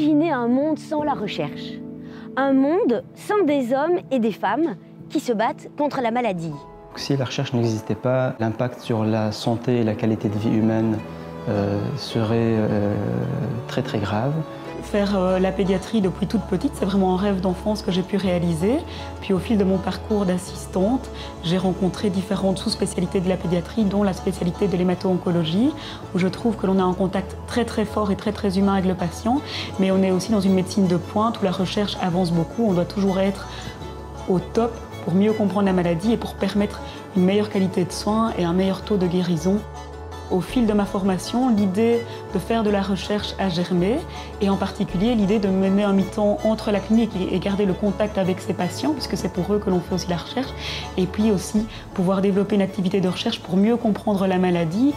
Imaginez un monde sans la recherche. Un monde sans des hommes et des femmes qui se battent contre la maladie. Si la recherche n'existait pas, l'impact sur la santé et la qualité de vie humaine serait très très grave. Faire la pédiatrie depuis toute petite, c'est vraiment un rêve d'enfance que j'ai pu réaliser. Puis au fil de mon parcours d'assistante, j'ai rencontré différentes sous-spécialités de la pédiatrie, dont la spécialité de l'hémato-oncologie, où je trouve que l'on a un contact très très fort et très très humain avec le patient. Mais on est aussi dans une médecine de pointe où la recherche avance beaucoup. On doit toujours être au top pour mieux comprendre la maladie et pour permettre une meilleure qualité de soins et un meilleur taux de guérison. Au fil de ma formation, l'idée de faire de la recherche a germé, et en particulier l'idée de mener un mi-temps entre la clinique et garder le contact avec ses patients, puisque c'est pour eux que l'on fait aussi la recherche, et puis aussi pouvoir développer une activité de recherche pour mieux comprendre la maladie.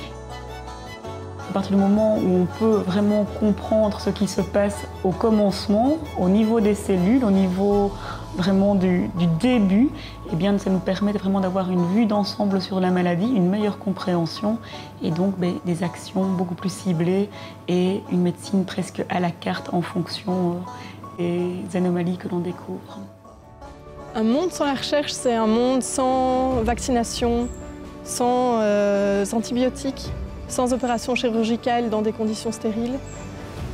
À partir du moment où on peut vraiment comprendre ce qui se passe au commencement, au niveau des cellules, au niveau vraiment du début, eh bien, ça nous permet vraiment d'avoir une vue d'ensemble sur la maladie, une meilleure compréhension et donc des actions beaucoup plus ciblées et une médecine presque à la carte en fonction des anomalies que l'on découvre. Un monde sans la recherche, c'est un monde sans vaccination, sans antibiotiques, sans opérations chirurgicales dans des conditions stériles.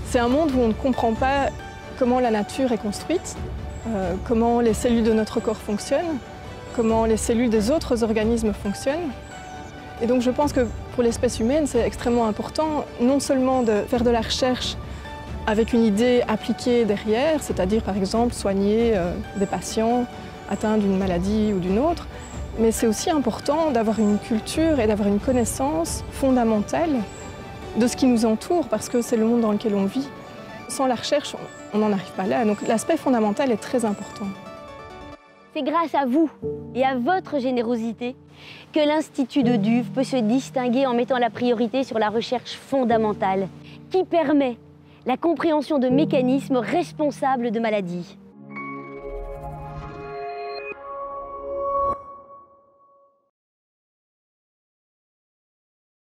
C'est un monde où on ne comprend pas comment la nature est construite, comment les cellules de notre corps fonctionnent, comment les cellules des autres organismes fonctionnent. Et donc je pense que pour l'espèce humaine, c'est extrêmement important non seulement de faire de la recherche avec une idée appliquée derrière, c'est-à-dire par exemple soigner des patients atteints d'une maladie ou d'une autre, mais c'est aussi important d'avoir une culture et d'avoir une connaissance fondamentale de ce qui nous entoure, parce que c'est le monde dans lequel on vit. Sans la recherche, on n'en arrive pas là. Donc l'aspect fondamental est très important. C'est grâce à vous et à votre générosité que l'Institut de Duves peut se distinguer en mettant la priorité sur la recherche fondamentale qui permet la compréhension de mécanismes responsables de maladies.